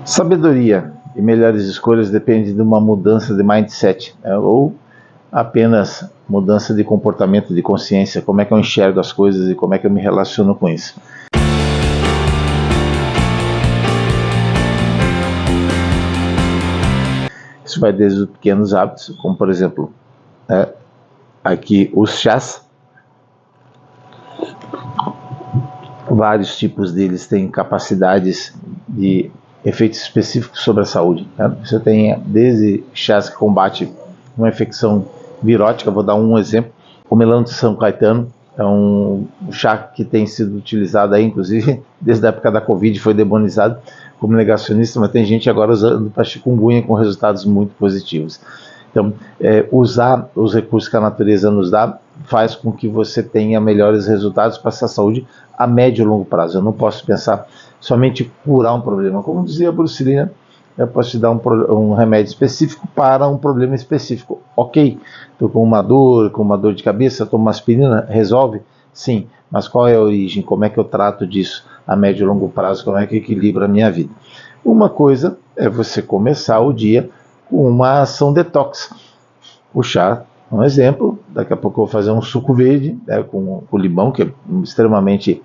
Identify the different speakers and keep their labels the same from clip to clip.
Speaker 1: Sabedoria e melhores escolhas dependem de uma mudança de mindset, ou apenas mudança de comportamento, de consciência, como é que eu enxergo as coisas e como é que eu me relaciono com isso. Isso vai desde os pequenos hábitos, como por exemplo, aqui os chás. Vários tipos deles têm capacidades de efeitos específicos sobre a saúde. Você tem desde chás que combatem uma infecção virótica, vou dar um exemplo. O melão de São Caetano é um chá que tem sido utilizado aí, inclusive desde a época da Covid, foi demonizado como negacionista, mas tem gente agora usando para chikungunya com resultados muito positivos. Então, usar os recursos que a natureza nos dá faz com que você tenha melhores resultados para essa saúde a médio e longo prazo. Eu não posso pensar somente curar um problema. Como dizia Bruce Lee, né? Eu posso te dar um remédio específico para um problema específico. Ok, estou com uma dor de cabeça, tomo uma aspirina, resolve? Sim, mas qual é a origem? Como é que eu trato disso a médio e longo prazo? Como é que equilibra a minha vida? Uma coisa é você começar o dia com uma ação detox. O chá, um exemplo, daqui a pouco eu vou fazer um suco verde com limão, que é extremamente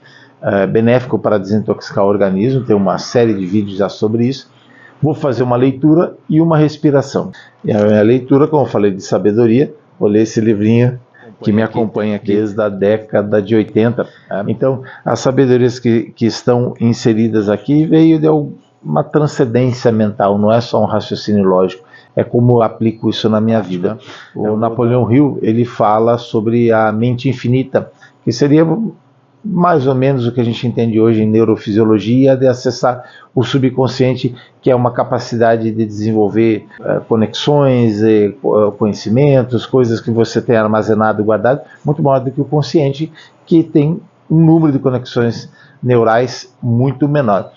Speaker 1: benéfico para desintoxicar o organismo, tem uma série de vídeos já sobre isso. Vou fazer uma leitura e uma respiração. E a minha leitura, como eu falei de sabedoria, vou ler esse livrinho que me acompanha aqui desde a década de 80. Então, as sabedorias que estão inseridas aqui veio de uma transcendência mental, não é só um raciocínio lógico, é como eu aplico isso na minha vida. O Napoleão Hill, ele fala sobre a mente infinita, que seria mais ou menos o que a gente entende hoje em neurofisiologia, de acessar o subconsciente, que é uma capacidade de desenvolver conexões, conhecimentos, coisas que você tem armazenado e guardado, muito maior do que o consciente, que tem um número de conexões neurais muito menor.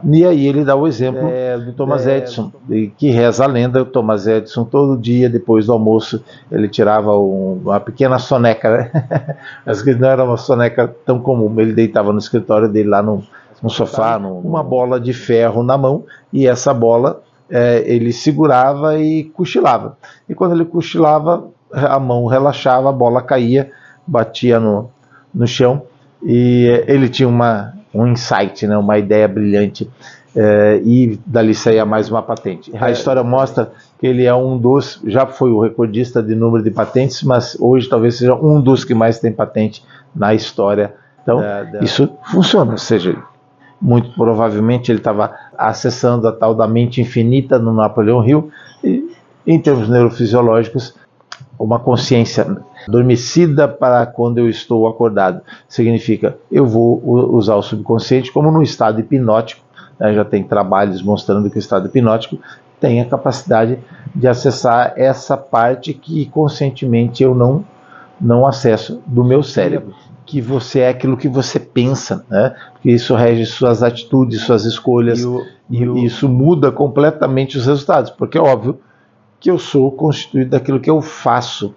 Speaker 1: E aí ele dá o exemplo do Thomas Edison, que reza a lenda. O Thomas Edison, todo dia, depois do almoço, ele tirava uma pequena soneca, né? Mas que não era uma soneca tão comum. Ele deitava no escritório dele, lá no sofá, uma bola de ferro na mão, e essa bola ele segurava e cochilava. E quando ele cochilava, a mão relaxava, a bola caía, batia no chão, e ele tinha um insight, né, uma ideia brilhante, e dali saía mais uma patente. A história mostra que ele é já foi o recordista de número de patentes, mas hoje talvez seja um dos que mais tem patente na história. Então, isso funciona, ou seja, muito provavelmente ele estava acessando a tal da mente infinita no Napoleão Hill, e em termos neurofisiológicos, uma consciência adormecida para quando eu estou acordado. Significa, eu vou usar o subconsciente como no estado hipnótico, né? Já tem trabalhos mostrando que o estado hipnótico tem a capacidade de acessar essa parte que conscientemente eu não acesso do meu cérebro. Que você é aquilo que você pensa, né? Porque isso rege suas atitudes, suas escolhas, e isso muda completamente os resultados, porque é óbvio que eu sou constituído daquilo que eu faço,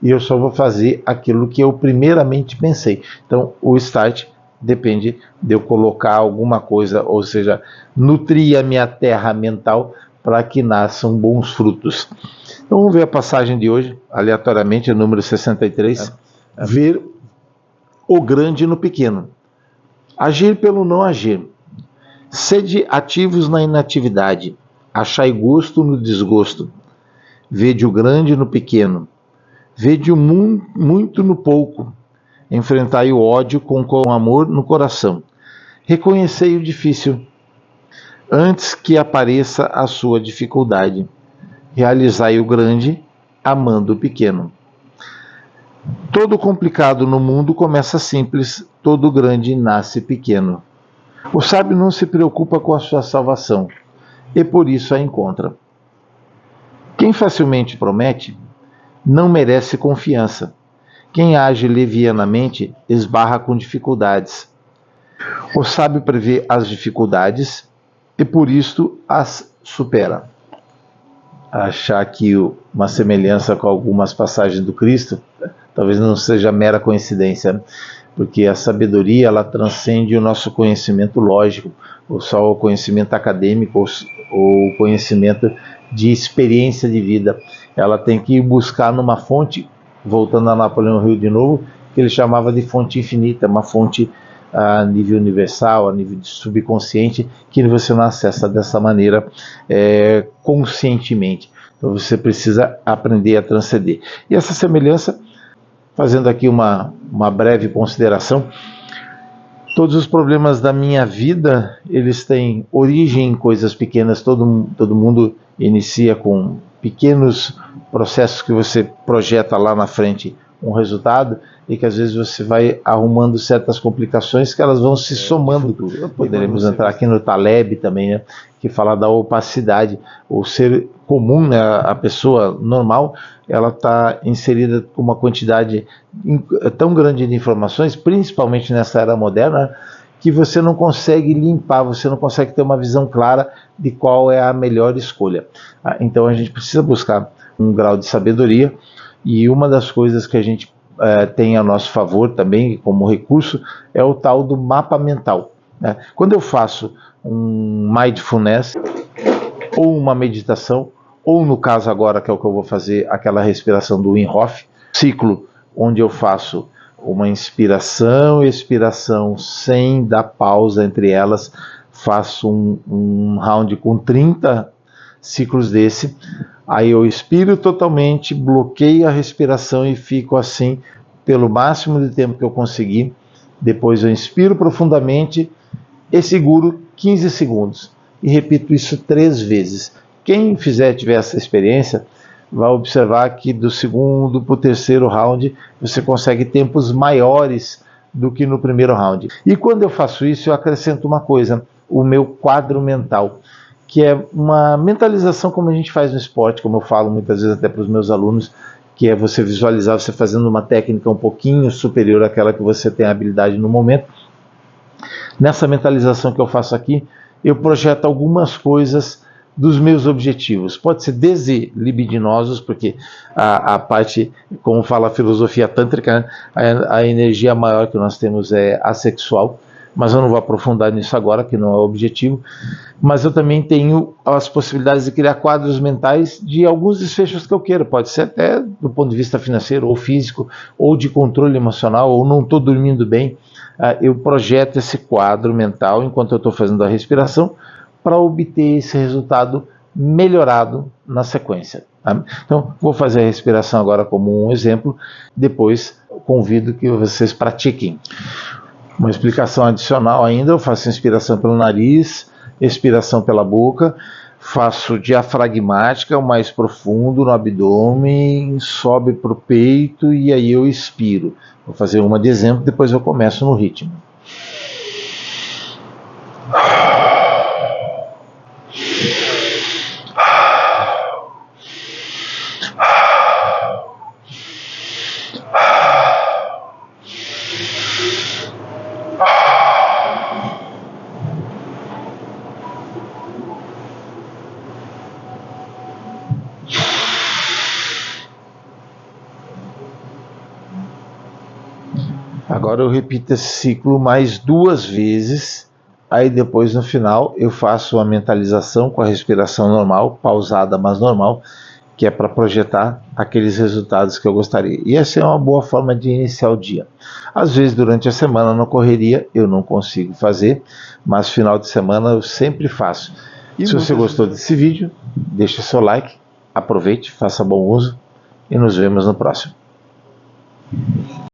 Speaker 1: e eu só vou fazer aquilo que eu primeiramente pensei. Então, o start depende de eu colocar alguma coisa, ou seja, nutrir a minha terra mental para que nasçam bons frutos. Então, vamos ver a passagem de hoje, aleatoriamente, número 63. Ver o grande no pequeno. Agir pelo não agir. Sede ativos na inatividade. Achai gosto no desgosto. Vede o grande no pequeno. Vede o muito no pouco. Enfrentai o ódio com amor no coração. Reconhecei o difícil, antes que apareça a sua dificuldade. Realizai o grande, amando o pequeno. Todo complicado no mundo começa simples, todo grande nasce pequeno. O sábio não se preocupa com a sua salvação, e por isso a encontra. Quem facilmente promete, não merece confiança. Quem age levianamente, esbarra com dificuldades. O sábio prevê as dificuldades, e por isso as supera. Achar aqui uma semelhança com algumas passagens do Cristo, talvez não seja mera coincidência. porque a sabedoria ela transcende o nosso conhecimento lógico, ou só o conhecimento acadêmico, ou o conhecimento de experiência de vida. Ela tem que ir buscar numa fonte, voltando a Napoleão Hill de novo, que ele chamava de fonte infinita, uma fonte a nível universal, a nível de subconsciente, que você não acessa dessa maneira conscientemente. Então você precisa aprender a transcender. E essa semelhança, fazendo aqui uma breve consideração, todos os problemas da minha vida, eles têm origem em coisas pequenas. Todo mundo inicia com pequenos processos que você projeta lá na frente um resultado, e que às vezes você vai arrumando certas complicações que elas vão se somando. Poderemos entrar aqui no Taleb também, né, que fala da opacidade. O ser comum, né, a pessoa normal, ela está inserida com uma quantidade tão grande de informações, principalmente nessa era moderna, que você não consegue limpar, você não consegue ter uma visão clara de qual é a melhor escolha. Então a gente precisa buscar um grau de sabedoria, e uma das coisas que a gente tem a nosso favor também, como recurso, é o tal do mapa mental, né? Quando eu faço um mindfulness, ou uma meditação, ou no caso agora, que é o que eu vou fazer, aquela respiração do Wim Hof, ciclo onde eu faço uma inspiração e expiração sem dar pausa entre elas, faço um round com 30 ciclos desse, aí eu expiro totalmente, bloqueio a respiração e fico assim pelo máximo de tempo que eu conseguir. Depois eu inspiro profundamente e seguro 15 segundos e repito isso 3 vezes. Quem tiver essa experiência vai observar que do segundo para o terceiro round você consegue tempos maiores do que no primeiro round. E quando eu faço isso, eu acrescento uma coisa, o meu quadro mental, que é uma mentalização como a gente faz no esporte, como eu falo muitas vezes até para os meus alunos, que é você visualizar você fazendo uma técnica um pouquinho superior àquela que você tem a habilidade no momento. Nessa mentalização que eu faço aqui, eu projeto algumas coisas dos meus objetivos. Pode ser desde libidinosos, porque a parte, como fala a filosofia tântrica, né, a energia maior que nós temos é assexual, mas eu não vou aprofundar nisso agora, que não é o objetivo. Mas eu também tenho as possibilidades de criar quadros mentais de alguns desfechos que eu queira. Pode ser até do ponto de vista financeiro, ou físico, ou de controle emocional, ou não estou dormindo bem. Eu projeto esse quadro mental enquanto eu estou fazendo a respiração para obter esse resultado melhorado na sequência. Tá? Então, vou fazer a respiração agora como um exemplo, depois convido que vocês pratiquem. Uma explicação adicional ainda, eu faço inspiração pelo nariz, expiração pela boca, faço diafragmática, o mais profundo no abdômen, sobe para o peito e aí eu expiro. Vou fazer uma de exemplo, depois eu começo no ritmo. Agora eu repito esse ciclo mais 2 vezes, aí depois no final eu faço a mentalização com a respiração normal, pausada mas normal, que é para projetar aqueles resultados que eu gostaria. E essa é uma boa forma de iniciar o dia. Às vezes durante a semana na correria eu não consigo fazer, mas final de semana eu sempre faço. E se você gostou desse vídeo, deixe seu like, aproveite, faça bom uso e nos vemos no próximo.